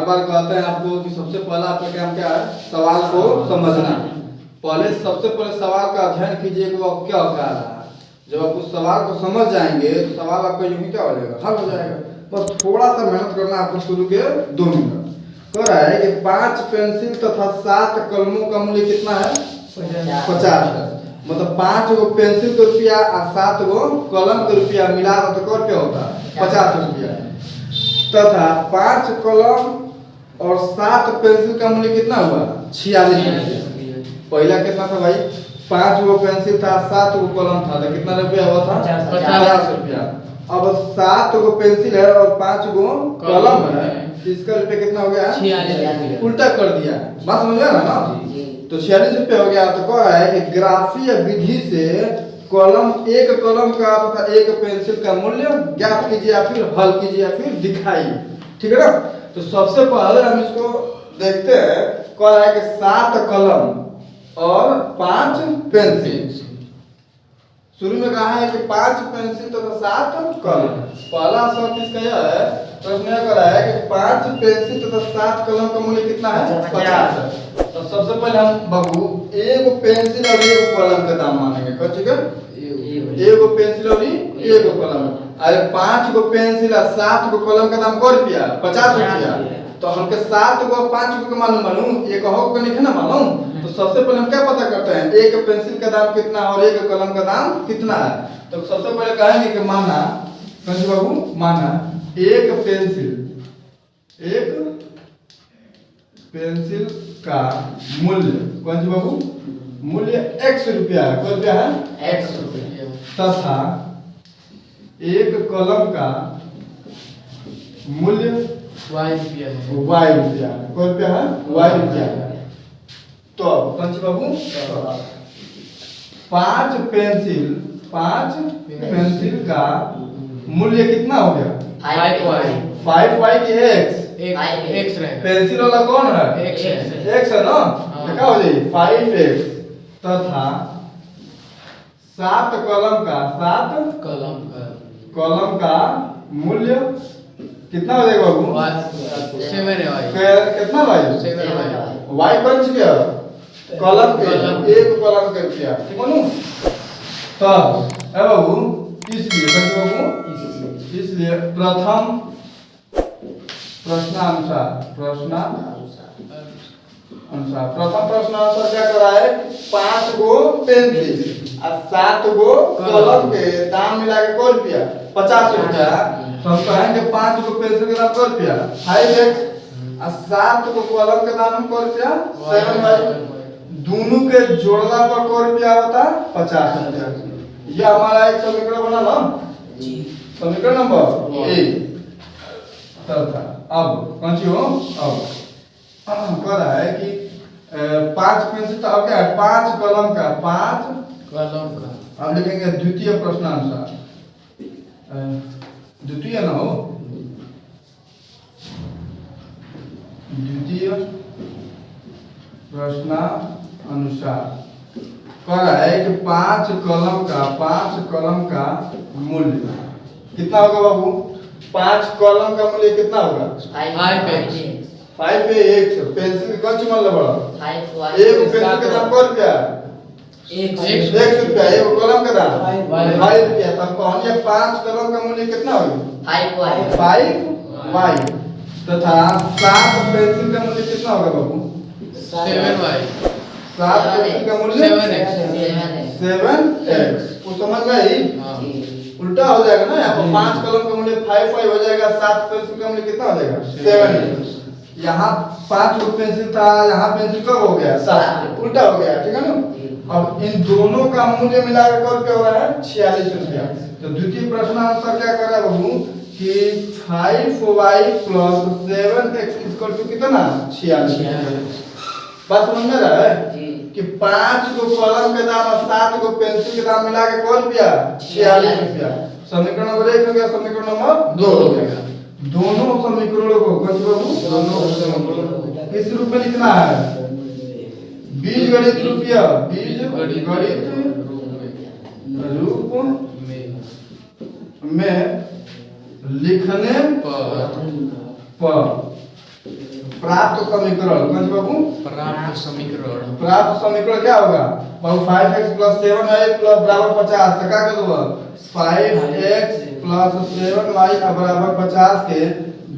बार कहते हैं आपको कि सबसे पहला आपका काम क्या है, सवाल को समझना। पहले सबसे पहले सवाल का अध्ययन कीजिए कि वो क्या कह रहा है। जब आप उस सवाल को समझ जाएंगे तो सवाल आपका यूं ही क्या हो जाएगा, हल हो जाएगा। बस थोड़ा सा मेहनत करना आपको शुरू के 2 मिनट। कह रहा है कि 5 पेंसिल तथा 7 कलमों का मूल्य कितना है, 50 है। मतलब 5 गो पेंसिल के रुपया और 7 गो कलम के रुपया मिला तो क्या रुपया होता है, 50 रुपया। तथा 5 कलम और 7 पेंसिल का मूल्य कितना हुआ, 46 रुपया। पहला कितना था भाई, 5 गो पेंसिल था, 7 गो कलम था, तो कितना रुपया हुआ था, 50 रुपया। अब 7 गो पेंसिल है और 5 गो कलम है, इसका रुपया कितना हो गया, 46। उल्टा कर दिया, बात समझ गया ना। तो 46 रुपया हो गया। तो कह रहा है कि ग्राफीय विधि से एक कलम का तथा एक पेंसिल का मूल्य ज्ञात कीजिए या फिर हल कीजिए या फिर दिखाइए। ठीक है ना। तो सबसे पहले हम इसको देखते हैं। कह रहा है कि 7 कलम और 5 पेंसिल। शुरू में कहा है कि 5 पेंसिल तथा 7 कलम। पहला शर्त इसका यह है, प्रश्न यह कर रहा है कि 5 पेंसिल तथा 7 कलम का मूल्य कितना है, 50 है। तो सबसे पहले हम बाबू एक पेंसिल और एक कलम का दाम मानेंगे। ठीक है, एगो पेंसिल और एगो कलम। अरे 5 गो पेंसिल और 7 गो कलम का दाम कै रुपया, 50 रुपया। तो हमके 7 गो 5 गो का मालूम एक हो का नहीं है ना मालूम। तो सबसे पहले हम क्या पता करते हैं, एक पेंसिल का दाम कितना और एक कलम का दाम कितना है। तो सबसे पहले कहेंगे कि माना बाबू, माना एक पेंसिल का मूल्य कौन सी बाबू, मूल्य x रुपया है। कौन रुपया है, x रुपया। तथा एक कलम का मूल्य y रुपया है। कौन रुपया है, y रुपया है। तो कौन सी बाबू, 5 पेंसिल का मूल्य कितना हो गया, 5y की x रहेगा। पेंसिल वाला कौन है, x है ना। क्या हो जाएगी 5x। तथा 7 कलम का मूल्य कितना हो जाएगा बाबू, 7 है। कितना भाई, y बन गया कलम के, एक कलम के रुपया। ठीक है ना। तब है बाबू, इसलिए प्रथम प्रश्नानुसार क्या करा है, 5 गो पेंसिल और 7 गो कलम के दाम मिला के कै रुपया, 50 रुपया। तो हम कहेंगे 5 गो पेंसिल के दाम कै रुपया, 5x और 7 गो कलम के दाम कै रुपया, 7y। दोनों के जोड़ला पर कै रुपया होता, 50 रुपया। यह हमारा एक समीकरण बना ना, समीकरण नंबर 1। अब कौन सी हो, अब कह रहा है कि 5 पेंसिल तो अब क्या है, 5 कलम का, 5 कलम का। अब लिखेंगे द्वितीय प्रश्नानुसार, द्वितीय ना हो, द्वितीय प्रश्नानुसार कह रहा है कि 5 कलम का मूल्य कितना होगा बाबू, 5 कलम का मूल्य कितना होगा, 5x। पेंसिल कौन सी मान लो बड़ा, एक पेंसिल का दाम कै रुपया, 1 रुपया। एक कलम का दाम 5 रुपया। तब कौन 5 कलम का मूल्य कितना होगा, 5y। तथा 7 पेंसिल का मूल्य कितना होगा बाबू, 7y। 7 पेंसिल का मूल्य 7x। वो समझ में आई, उल्टा हो जाएगा ना। यहाँ पर 5 कलम का मूल्य 5y हो जाएगा, 7 पेंसिल का मूल्य कितना हो जाएगा, 7x। यहाँ 5 गो पेंसिल था, यहाँ पेंसिल कब हो गया, 7, उल्टा हो गया। ठीक है ना। अब इन दोनों का मूल्य मिलाकर कै रुपया हो रहा है, 46 रुपया। तो द्वितीय प्रश्नानुसार क्या कर रहा है बाबू कि 5y plus 7x equal to कितना, 46। बात समझ में रहा है कि 5 गो कलम के दाम और 7 गो पेंसिल के दाम मिला के कै रुपया, 46 रुपया। समीकरण नंबर 1 हो गया, समीकरण नंबर 2 हो गया। दोनों समीकरणों को किस रूप में लिखना है, बीजगणित रूपया, बीजगणित रूप में लिखने पर प्राप्त समीकरण कौन सी बाबू? प्राप्त समीकरण। प्राप्त समीकरण क्या होगा बाबू? 5x + 7y बराबर 50। तो क्या कर दो 5x + 7y बराबर 50 के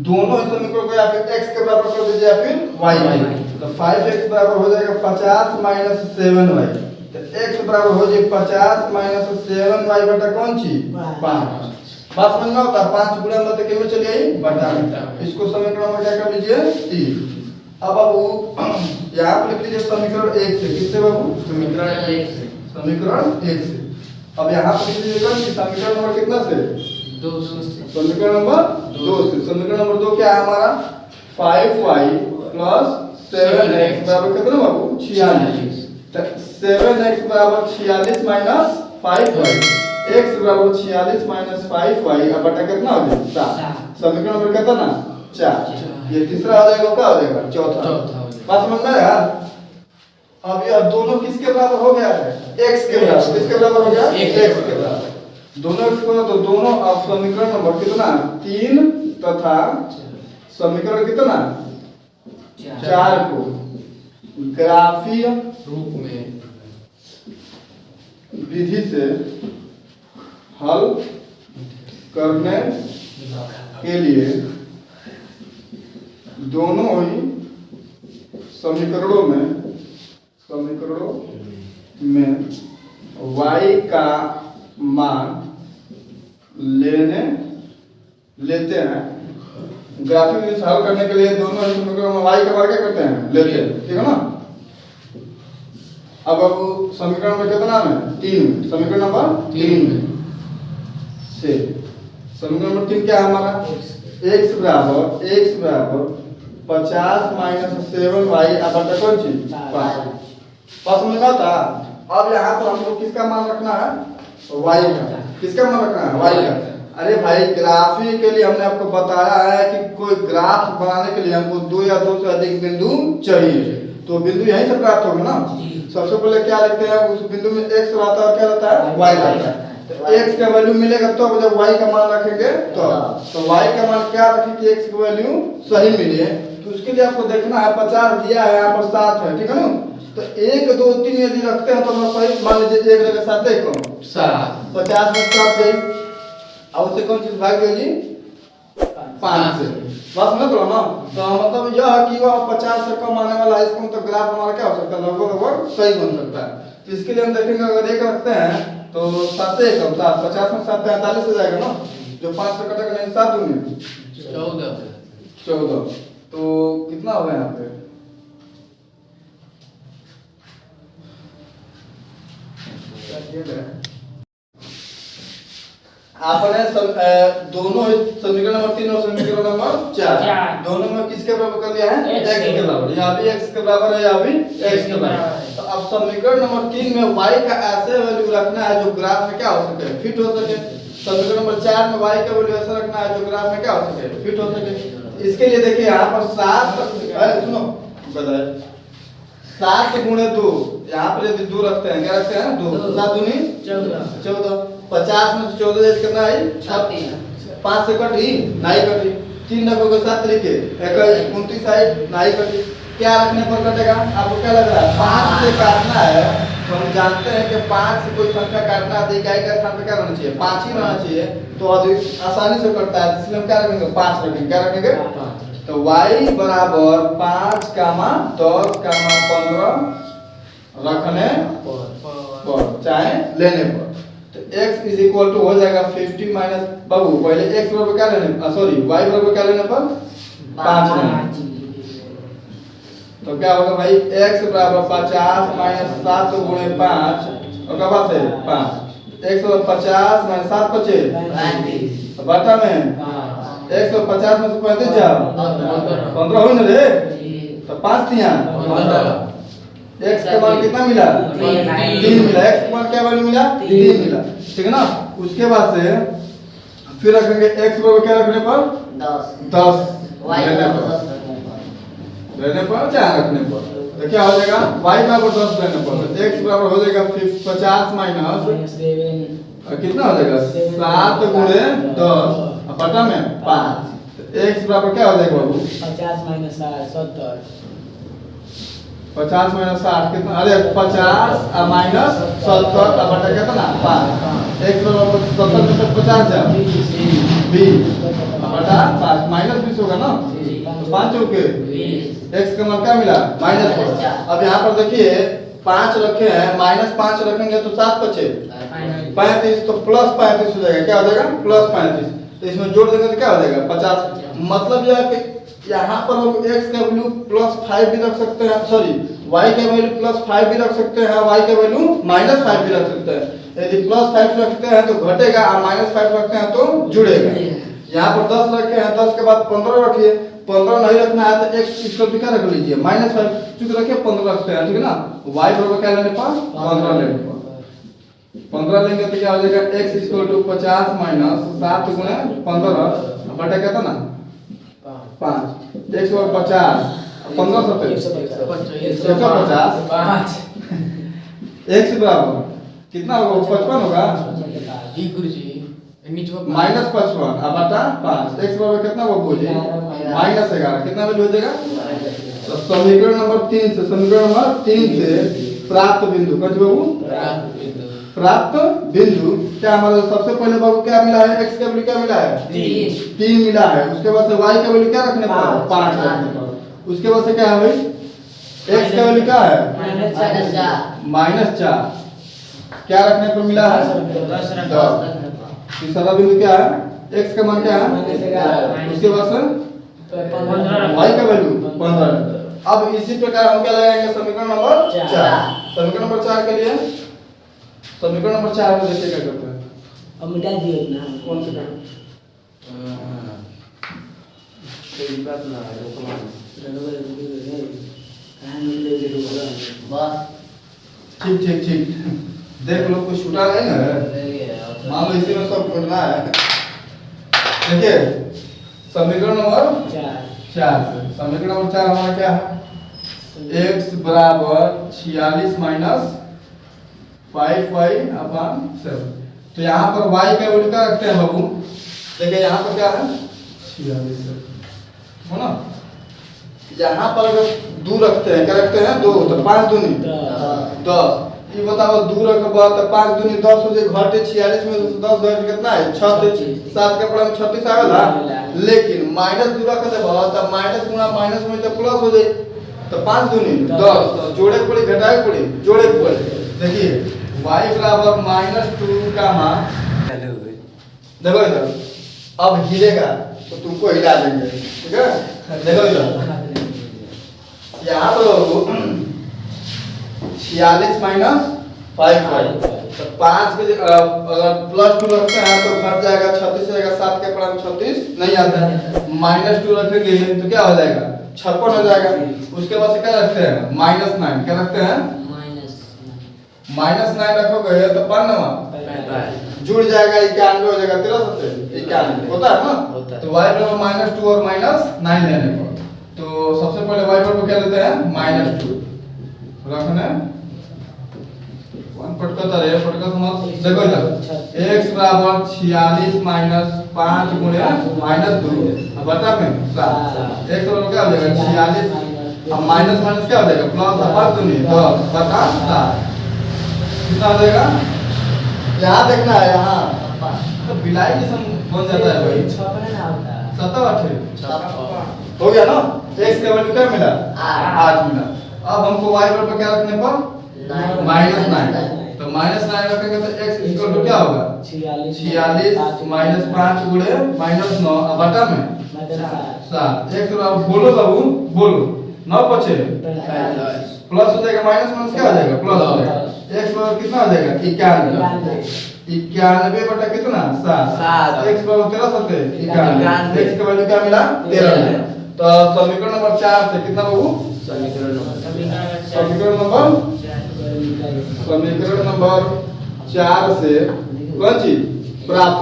दोनों समीकरण को या फिर x के बराबर कर दीजिए या फिर y। तो 5x बराबर हो जाएगा 50 - 7y। तो x बराबर हो जाएगा 50 - 7y बटा कौन सी 5। बात समझ में होता है? 5 गुणा मत के में चली आई बटा में। इसको समीकरण में क्या कर लीजिए 3। अब बाबू यहाँ पर लिख लीजिए समीकरण 1 से। किससे बाबू? समीकरण 1 से। समीकरण 1 से। अब यहाँ पर लिख लीजिएगा कि समीकरण नंबर कितना से? 2 से। समीकरण नंबर 2 से। समीकरण नंबर 2 क्या है हमारा? 5y + 7x बराबर कितना बाबू? 46। तो 7x बराबर 46 - 5y। x बराबर 46 - 5y अब बटा कितना हो जाएगा 7। समीकरण नंबर कितना ना 4। ये तीसरा हो जाएगा, क्या हो जाएगा? चौथा। बात समझ में आया? अब ये दोनों किसके बराबर हो गया है? x के बराबर। किसके बराबर हो गया? x के बराबर। दोनों x को तो दोनों अब समीकरण नंबर कितना 3 तथा समीकरण कितना 4 को ग्राफीय रूप में विधि से हल करने के लिए दोनों ही समीकरणों में y का मान लेते हैं। ग्राफिक विधि से हल करने के लिए दोनों ही समीकरणों में y का मान क्या करते हैं? लेते हैं। ठीक है ना? अब समीकरण नंबर कितना में 3। समीकरण नंबर 3 में से समीकरण नंबर 3 क्या है हमारा? x बराबर 50 - 7y बटा कौन सी 5। समझ में आता? अब यहाँ पर हमको किसका मान रखना है? y का। किसका मान रखना है? y का। अरे भाई ग्राफी के लिए हमने आपको बताया है कि कोई ग्राफ बनाने के लिए हमको 2 या 2 से अधिक बिंदु चाहिए। तो बिंदु यहीं से प्राप्त होगा ना। सबसे पहले क्या लिखते हैं? उस बिंदु में x रहता है और क्या रहता है? y रहता है। तो x का वैल्यू मिलेगा तो जब y का मान रखेंगे तो y का मान क्या रखें कि x की वैल्यू सही मिले। तो उसके लिए आपको देखना है 50 दिया है, यहाँ पर 7 है। ठीक है ना? तो 1 2 3 यदि रखते हैं तो हम सही मान लीजिए 1 जगह 7 1 7 50 में 7 जाए और उससे कौन चीज भाग गई 5 से। बस समझ लो ना। तो मतलब यह है कि वह 50 से कम आने वाला है। इसका मतलब ग्राफ हमारा क्या हो सकता है? लगभग सही बन सकता है। तो इसके लिए हम देखेंगे अगर 1 रखते हैं तो 7 1 7 50 में 7 45 हो जाएगा ना। जो 5 से कटेगा नहीं 7 दूनी 14। तो कितना होगा यहाँ पे? आपने दोनों समीकरण नंबर 3 और समीकरण नंबर 4 दोनों में किसके बराबर कर लिया है? x के बराबर। यहाँ भी x के बराबर है, यहाँ भी x के बराबर। तो अब समीकरण नंबर 3 में y का ऐसे वैल्यू रखना है जो ग्राफ में क्या हो सके? फिट हो सके। समीकरण नंबर 4 में y का वैल्यू ऐसा रखना है जो ग्राफ में क्या हो सके? फिट हो सके। इसके लिए देखिए यहाँ पर 7 सुनो बताए 7 गुणे 2। यहाँ पर यदि 2 रखते हैं, क्या रखते हैं? 2 7 दूनी 14 50 में 14 जैसे कितना है? 36। 5 से कटी नहीं कटी। 3 रखोगे 7 तरीके 21 29 है नहीं कटी। क्या रखने पर कटेगा? आपको क्या लग रहा है? 5 से काटना है तो हम जानते हैं कि 5 से कोई संख्या काटना है तो इकाई का स्थान पे क्या रहना चाहिए? 5 ही रहना चाहिए। तो अधिक आसानी से कटता है, इसलिए हम क्या रखेंगे? 5 रखेंगे। क्या रखेंगे? तो y बराबर 5, 10, 15 रखने पर चाहे लेने पर। तो x इज इक्वल टू हो जाएगा 50 माइनस बाबू पहले x बराबर क्या लेने सॉरी y बराबर क्या लेने पर 5 लेने। तो क्या होगा भाई? x बराबर 50 माइनस 7 गुणे 5 और क्या बात है 5। x बराबर 50 माइनस 7 बचे 35। तो बटा में x तो 50 में से 35 जा 15 हुई ना रे। तो 5 दिया 15। x का मान कितना मिला? 3 मिला। x का मान क्या वैल्यू मिला? 3 मिला। ठीक है ना? उसके बाद से फिर रखेंगे x बराबर क्या रखने पर 10 रहने पर क्या रखने पर तो क्या हो जाएगा? y बराबर 10 रहने पर x बराबर हो जाएगा 50 माइनस कितना हो जाएगा 7 गुणे 10 पता में 5। x बराबर क्या हो जाएगा बाबू 50 माइनस 60 70 50 माइनस 60 कितना, अरे 50 माइनस 70 बटा कितना 5 x बराबर 70 में से 50 जाओ 20 बटा 5 माइनस 20 होगा ना, तो 5 चौके x का मान क्या मिला -5। अब यहाँ पर देखिए 5 रखे हैं, -5 रखेंगे तो 7 बचे 35, तो +35 हो जाएगा, क्या हो जाएगा +35, तो इसमें जोड़ देंगे तो क्या हो जाएगा 50। मतलब यह है कि यहाँ पर हम x का वैल्यू +5 भी रख सकते हैं, सॉरी y का वैल्यू +5 भी रख सकते हैं, y का वैल्यू -5 भी रख सकते हैं। यदि +5 रखते हैं तो घटेगा और -5 रखते हैं तो जुड़ेगा। यहाँ पर 10 रखे हैं, 10 के बाद 15 रखिए, 15 नहीं रखना है तो x इसको भी क्या रख लीजिए -5, चूंकि रखिए 15 रखते हैं, ठीक है ना। y बराबर क्या लेने पर 15 लेने पर 15 लेंगे तो क्या हो जाएगा x 50 माइनस 7 गुणे 15 बटा कितना ना 5, x बराबर 50 15 150 x बराबर कितना होगा 55 होगा जी गुरुजी नीचे -55 अब बटा 5, x बराबर कितना होगा बोलिए -11, कितना वैल्यू हो जाएगा। तो समीकरण नंबर 3 से, समीकरण नंबर 3 से प्राप्त बिंदु कौन सी बाबू प्राप्त बिंदु क्या हमारा सबसे पहले बाबू क्या मिला है, x का वैल्यू क्या मिला है 3 मिला है, उसके बाद से y का वैल्यू क्या रखने पर 5 रखने पर, उसके बाद से क्या है भाई x का वैल्यू क्या है -4, क्या रखने पर मिला है 10। तीसरा बिंदु क्या है x का मान क्या है, उसके बाद से y का वैल्यू 15। अब इसी प्रकार हम क्या लगाएंगे समीकरण नंबर 4, समीकरण नंबर 4 के लिए समीकरण नंबर 4 में देखिए क्या करते हैं, अब मिटा दिए ना कौन से कोई बात ना है रोकना ठीक ठीक ठीक, देख लो कुछ छूटा नहीं ना, मान लो इसी में सब ढूंढना है। देखिए समीकरण नंबर 4 से, समीकरण नंबर 4 हमारा क्या है x बराबर 46 माइनस 5y अपॉन 7। तो यहाँ पर y का वैल्यू क्या रखते हैं बाबू, देखिए यहाँ पर क्या है 46 हो ना, यहाँ पर अगर 2 रखते हैं, क्या रखते हैं 2, तो 5 दूनी 10, ये बताओ 2 रखबा तो 5 दूनी 10 हो जाए, घटे 46 में 10 घट कितना है 36, 7 का पड़ा में 36 आवेला, लेकिन -2 रख देबा तो माइनस गुना माइनस में तो प्लस हो जाए, तो 5 दूनी 10, तो जोड़े पड़ी घटाए पड़ी जोड़े पड़ी। देखिए y बराबर -2 का मान देखो इधर, अब हिलेगा तो तुमको हिला देंगे, ठीक है। देखो इधर यहाँ पर 46 माइनस 5y, तो 5 के अगर +2 रखते हैं तो घट जाएगा 36 जाएगा, 7 के पड़ा में 36 नहीं आता है, -2 रखेंगे तो क्या हो जाएगा 56 हो जाएगा। उसके बाद से क्या रखते हैं -9, क्या रखते हैं -9 रखोगे तो 95 जुड़ जाएगा 91 हो जाएगा, 13 91 होता है ना। तो y बराबर -2 और -9 लेने पर, तो सबसे पहले y बराबर क्या लेते हैं -2 रखने 1 पटका रहे पटका समझ। देखो इधर x बराबर 46 माइनस 5 गुणे -2 अब बता में 7, x बराबर क्या हो जाएगा 46, अब माइनस माइनस क्या हो जाएगा प्लस, अब दूनी 10 बटा 7 कितना हो जाएगा, यहाँ देखना है यहाँ, तो बिलाई जैसा बन जाता है भाई 7 हो गया ना। x का वैल्यू क्या मिला 8 मिला। अब हमको y बराबर क्या रखने पर -9, तो -9 रखेंगे तो x इक्वल टू क्या होगा 46 माइनस 5 गुणे -9 अब बटा में 7, x बराबर बोलो बाबू बोलो 9 बचे प्लस हो जाएगा, माइनस माइनस क्या हो जाएगा प्लस हो जाएगा, x बराबर कितना हो जाएगा 91 बटा कितना 7, x बराबर 13 91, x का वैल्यू क्या मिला 13 मिला। तो समीकरण नंबर 4 से कितना बाबू समीकरण नंबर 4 से कौन चीज प्राप्त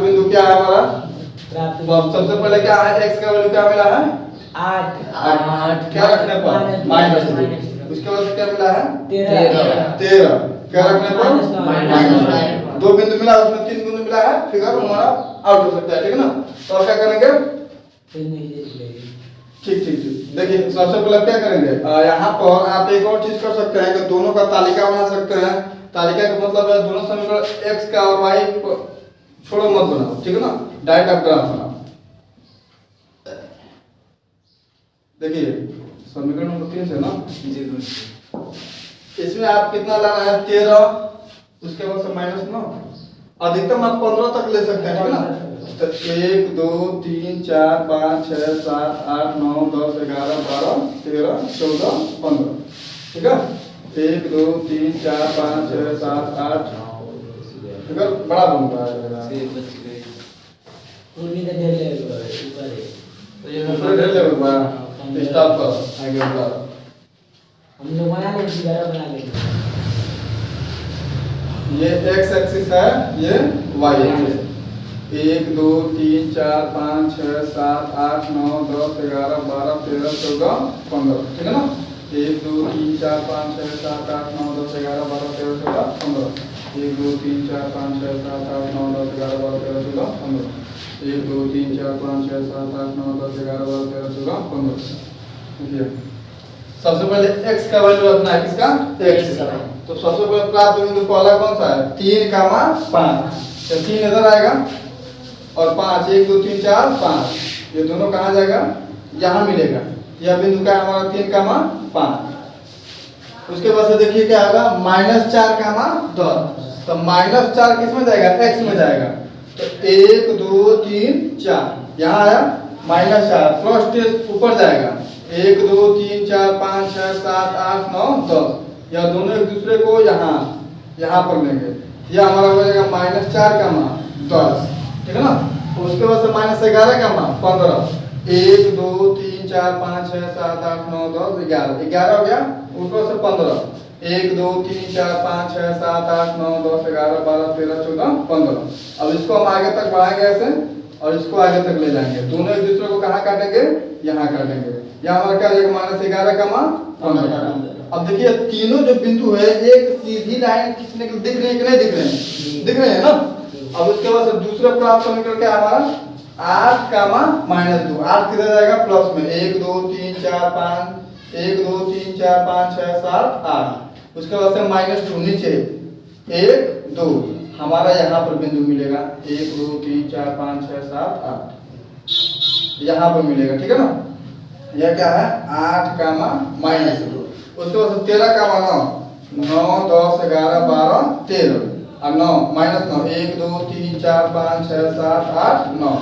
बिंदु क्या है हमारा, सबसे पहले क्या है x का वैल्यू क्या मिला है 8, क्या रखने पर -2, उसके बाद क्या मिला है 13, क्या रखने पर -9, 2 बिंदु मिला उसमें 3 बिंदु मिला है फिगर हमारा आउट हो सकता है, ठीक है ना। तो अब क्या करेंगे, फिर नहीं देख लेंगे। ठीक ठीक ठीक। देखिए सबसे पहले क्या करेंगे, यहाँ पर आप एक और चीज कर सकते हैं कि दोनों का तालिका बना सकते हैं। तालिका का मतलब है दोनों समीकरण x का और y छोड़ो मत बनाओ, ठीक है ना, डायरेक्ट आप ग्राफ बनाओ। देखिए समीकरण नंबर 3 से ना, जी गुरुजी। इसमें आप कितना लाना है 13, उसके बाद से -9, अधिकतम आप 15 तक ले सकते हैं, ठीक है ना। तो 1 2 3 4 5 6 7 8 9 10 11 12 13 14 15, ठीक है। 1 2 3 4 5 6 7 8, ठीक है, बड़ा बनता है। से बच गए। उन्हीं का ढेर ले ऊपर है। तो ये ऊपर ढेर ले बड़ा स्टॉप कर आगे बढ़ा। हम लोग बना लेंगे, फिगर बना लेंगे। ये x एक्सिस है, ये y एक्सिस। 1 2 3 4 5 6 7 8 9 10 11 12 13 14 15, ठीक है ना। 1 2 3 4 5 6 7 8 9 10 11 12 13 14 15, 1 2 3 4 5 6 7 8 9 10 11 12 13 14 15, 1 2 3 4 5 6 7 8 9 10 11 12 13 14 15। देखिए सबसे पहले x का वैल्यू रखना है, किसका, x का। तो सबसे पहले प्राप्त बिंदु पहला कौन सा है, 3, 5। तो 3 इधर आएगा और 5, 1 2 3 4 5, ये दोनों कहाँ जाएगा, यहाँ मिलेगा। यह बिंदु का हमारा 3, 5। उसके बाद से देखिए क्या होगा, -4, 10। तो -4 किस में जाएगा, x में जाएगा। तो 1 2 3 4 यहाँ आया, -4 प्लस ऊपर जाएगा, 1 2 3 4 5 6 7 8 9 10, यह दोनों एक दूसरे को यहाँ पर लेंगे। यह हमारा हो जाएगा -4, 10, ठीक है ना। उसके बाद से -11, 15, 1 2 3 4 5 6 7 8 9 10 11 हो गया। ऊपर से 15, 1 2 3 4 5 6 7 8 9 10 11 12 13 14 15। अब इसको हम आगे तक बढ़ाएंगे ऐसे और इसको आगे तक ले जाएंगे। दोनों एक दूसरे को कहाँ काटेंगे, यहाँ काटेंगे। यहाँ हमारा क्या जाएगा, -11, 15। अब देखिए तीनों जो बिंदु है एक सीधी लाइन खींचने के लिए दिख रहे हैं कि नहीं दिख रहे हैं, दिख रहे हैं ना। अब उसके बाद से दूसरा प्राप्त समीकरण क्या हमारा, 8, -2। 8 किधर जाएगा, प्लस में, 1 2 3 4 5, 1 2 3 4 5 6 7 8। उसके बाद से -2 नीचे, 1 2 हमारा यहाँ पर बिंदु मिलेगा, 1 2 3 4 5 6 7 8 यहाँ पर मिलेगा, ठीक है ना। यह क्या है, 8, -2। उसके बाद 13, 9 10 11 12 13 और 9 -9, 1 2 3 4 5 6 7 8 9।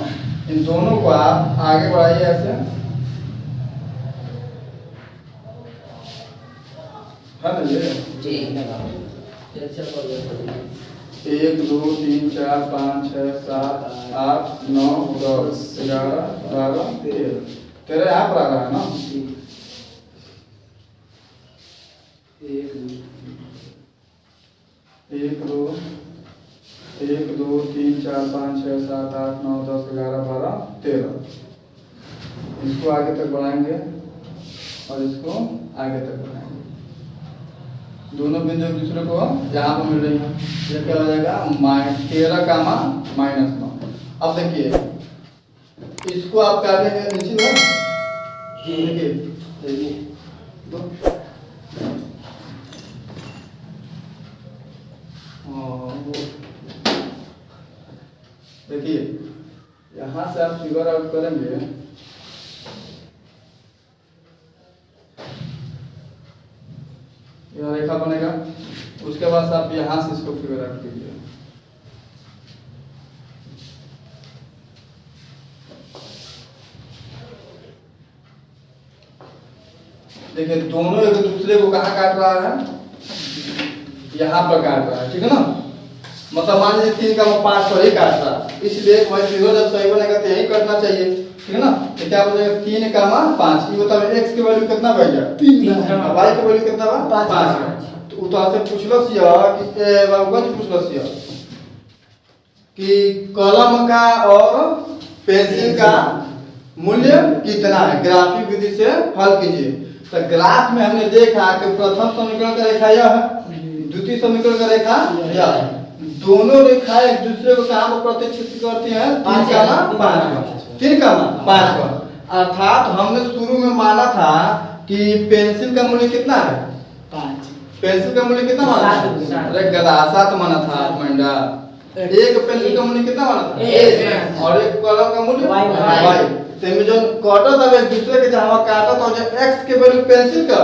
इन दोनों को आप आगे बढ़ाइए ऐसे, है ना ये, जी लगाओ। चल कर 1 2 3 4 5 6 7 8 9 10 11 12 13 यहाँ पर आ रहा है ना। 1 2 3 4 5 6 7 8 9 10 11 12 13। इसको आगे तक बढ़ाएंगे और इसको आगे तक बढ़ाएंगे। दोनों बिंदु एक दूसरे को यहाँ पर मिल रही है। ये क्या हो जाएगा, 13, -9। अब देखिए इसको आप काटेंगे नीचे ना, देखिए देखिए यहाँ से आप फिगर आउट करेंगे, यह रेखा बनेगा। उसके बाद आप यहाँ से इसको फिगर आउट कीजिए। देखिए दोनों एक दूसरे को कहाँ काट रहा है, यहाँ पर काट रहा है, ठीक है ना। मतलब मान लीजिए 3, 5 पर ही काट रहा है, इसलिए वही फिगर जब सही बनेगा तो यही करना चाहिए, ठीक है ना। तो क्या बनेगा, 3, 5। ये बताओ x की वैल्यू कितना बनेगा, 3, y की वैल्यू कितना बा, 5। तो उतार से पूछलस ये बाबूगंज पूछलस ये कि कलम का और पेंसिल का मूल्य कितना है, ग्राफिक विधि से हल कीजिए। तो ग्राफ में हमने देखा कि प्रथम समीकरण का रेखा यह है, द्वितीय समीकरण का रेखा यह है, दोनों रेखाएं एक दूसरे को कहाँ पर प्रतिच्छेद करती हैं? 3 का मान 5 पर, 3 का मान 5 पर। अर्थात हमने शुरू में माना था कि पेंसिल का मूल्य कितना है? 5 पेंसिल का मूल्य कितना माना था? 7। अरे गधा 7 माना था मंडा। एक पेंसिल का मूल्य कितना माना था? 1। और एक कलम का मूल्य Y। y। तेमे जो काटत अब एक दूसरे के जहां काटत और जो x के वैल्यू पेंसिल का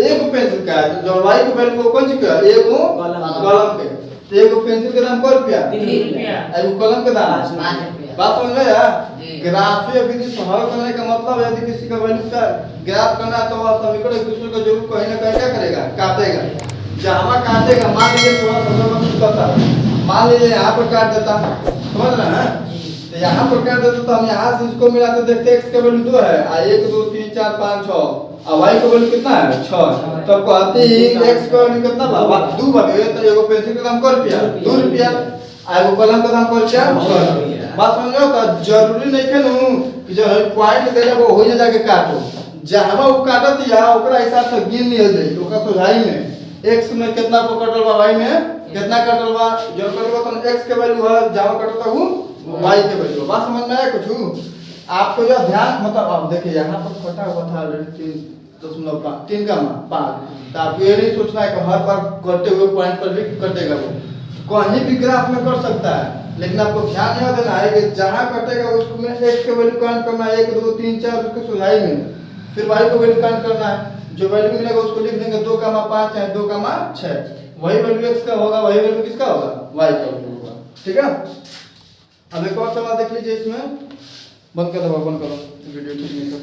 एक पेंसिल का है, जो y के वैल्यू वो कौन सी का? एगो कलम के। तो एगो पेंसिल के दाम क रुपया? 3 रुपया। एगो कलम के दाम 5 रुपया। बात समझ में आया? जी। ग्राफीय विधि से हल करने का मतलब है यदि किसी का वैल्यू का ग्राफ करना है तो वह समीकरण एक दूसरे को जरूर कहीं ना कहीं क्या करेगा? काटेगा। जहां काटेगा, मान लीजिए थोड़ा सा समझ करता, मान लीजिए यहाँ पर काट देता, समझ रहे हैं? तो यहाँ पर काट देता तो हम यहाँ से इसको मिलाते देखते x के वैल्यू 2 है, 1 2 3 4 5 6 और y का वैल्यू कितना है? 6। तब कहते हैं x का वैल्यू कितना बा? 2 बटे तो एगो पेंसिल का दाम क रुपया? 2 रुपया। आ एगो कलम का दाम क रुपया? 6 रुपया। बात समझ लो? तो जरूरी नहीं है नु कि जो पॉइंट देले वो हो जाके काटो, जहां वो काटत या ओकरा हिसाब से गिन लिया जाए। ओकरा सुझाई में x में कितना को कटल बा, y में कितना कटल बा, जो कटल बा तो x के वैल्यू है, जहां कटता हूं y के वैल्यू। बात समझ में आया कुछ? आपको यह ध्यान मतलब अब देखिए यहाँ पर कटा हुआ था ऑलरेडी 3.5 का मान 5। तो आपको ये नहीं सोचना है कि हर बार करते हुए पॉइंट पर भी कटेगा, वो कहीं भी ग्राफ में कर सकता है, लेकिन आपको ध्यान यह देना है कि जहां कटेगा उसमें x के वैल्यू काउंट करना है, 1 2 3 4 उसके सुझाई में, फिर y को वैल्यू काउंट करना है। जो वैल्यू मिलेगा उसको लिख देंगे 2 का मान 5 है, 2 का मान 6। वही वैल्यू x का होगा, वही वैल्यू किसका होगा? y का वैल्यू होगा। ठीक है? अब एक और सवाल देख लीजिए इसमें। बंद कर दो वीडियो ठीक नहीं।